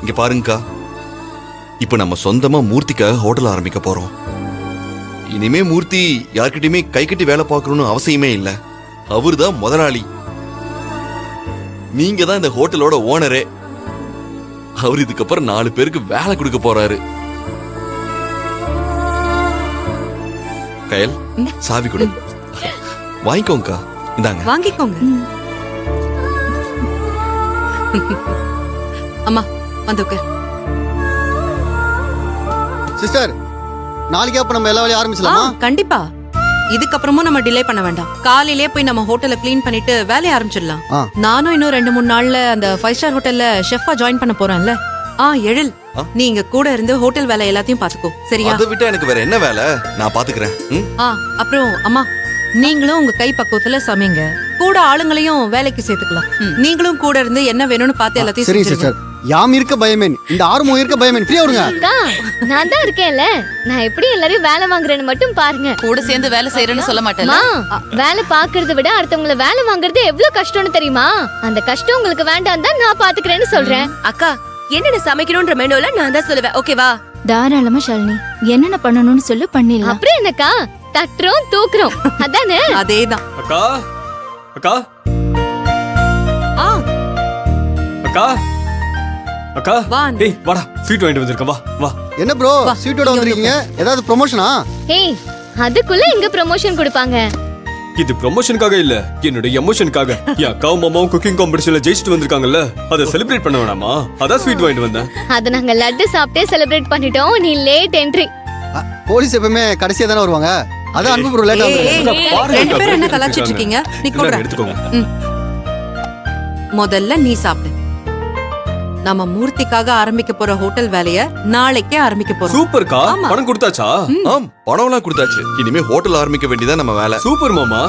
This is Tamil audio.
இங்க பாருங்கக்கா, இப்ப நம்ம சொந்தமா மூர்த்திக்காக ஹோட்டல் ஆரம்பிக்க போறோம். இனிமே மூர்த்தி யார்கிட்டயுமே கை கட்டி வேலை பார்க்கணும்னு அவசியமே இல்ல. அவர்தான் முதலாளி. நீங்க தான் இந்த ஹோட்டலோட ஓனரே. அவர் இதுக்கப்புறம் 4 பேருக்கு வேலை கொடுக்க போறாரு. கயல், சாவி கொடு. வாங்கிக்கோங்கக்கா. இந்தாங்க. வாங்கிக்கோங்க. அம்மா வந்து உட்கார். சிஸ்டர், நாளைக்கே அப்ப நம்ம எல்லா வேலையும் ஆரம்பிச்சலாமா? கண்டிப்பா. இதுக்கப்புறமும் நம்ம டிலே பண்ண வேண்டாம். காலையிலே போய் நம்ம ஹோட்டலை க்ளீன் பண்ணிட்டு வேலையை ஆரம்பிச்சிடலாம். நானும் இன்னும் 2-3 நாள்ல அந்த 5 ஸ்டார் ஹோட்டல்ல ஷெஃபா ஜாயின் பண்ண போறேன்ல. எழில், நீங்க கூட இருந்து ஹோட்டல் வேலை எல்லாத்தையும் பாத்துக்கோ. சரியா? அதை விட்டா எனக்கு வேற என்ன வேலை? நான் பாத்துக்கிறேன். அப்புறம் அம்மா, நீங்களும் உங்க கை பக்குவத்துல சமைங்க. கூட ஆளுங்களையும் வேலைக்கு சேர்த்துக்கலாம். நீங்களும் கூட இருந்து என்ன வேணும்னு பார்த்து எல்லாத்தையும் சரி சிஸ்டர். யாம் இருக்க பயமேன், இந்த ஆர்மோ இருக்க பயமேன். ஃப்ரீயா விடுங்க. அக்கா, நான் தான் இருக்கேன்ல. நான் எப்படி எல்லாரையும் வேலை வாங்குறேன்னு மட்டும் பாருங்க. கூட சேர்ந்து வேலை செய்யறேன்னு சொல்ல மாட்டேன். வேலை பாக்குறத விட அடுத்தவங்கள வேலை வாங்குறது எவ்வளவு கஷ்டம்னு தெரியுமா? அந்த கஷ்டம் உங்களுக்கு வேண்டாம் தான் நான் பாத்துக்கிறேன்னு சொல்றேன். அக்கா, என்னென்ன சமைக்கணும்ன்ற மெனுல நான் தான் சொல்லுவேன். ஓகேவா? தாராளமா ஷாலினி, என்னென்ன பண்ணணும்னு சொல்லு, பண்ணிடலாம். அப்புறம் என்னக்கா, தட்டுறோம் தூக்குறோம், அதானே? அதேதான். அக்கா, அக்கா, அக்கா, அக்கா, டேய் வாடா, ஸ்வீட் வாங்கிட்டு வந்திருக்க. வா வா. என்ன ப்ரோ, ஸ்வீட்டோட வந்திருக்கீங்க? ஏதாவது ப்ரொமோஷனா? ஏய், அதுக்குள்ள எங்க ப்ரமோஷன் கொடுப்பாங்க? இது ப்ரமோஷனுக்காக இல்ல, என்னோட எமோஷனுக்காக. என் அக்காவும் மாமாவும் குக்கிங் காம்படிஷன்ல ஜெயிச்சுட்டு வந்திருக்காங்கல்ல, அதை செலிப்ரேட் பண்ண வேணாமா? அதான் ஸ்வீட் வாங்கிட்டு வந்தேன். அத நாங்க லட்டு சாப்பிட்டே செலிப்ரேட் பண்ணிட்டோம். நீ லேட் என்ட்ரி. போலீஸ் எப்பவுமே கடைசியா தானே வருவாங்க. அதான் அன்பு ப்ரோ லேட்டா ரெண்டு பேரும் என்ன கலாச்சிட்டு இருக்கீங்க? நீ கூட எடுத்துக்கோங்க. முதல்ல நீ சாப்பிடு. நம்ம மூர்த்திக்காக ஆரம்பிக்க போற ஹோட்டல் வேலைய நாளைக்கே ஆரம்பிக்க போறோம். சூப்பர்க்கா, பணம் கொடுத்தாச்சா? பணம் எல்லாம் கொடுத்தாச்சு. இனிமே ஹோட்டல் ஆரம்பிக்க வேண்டியதான் நம்ம வேலை. சூப்பர் மாமா.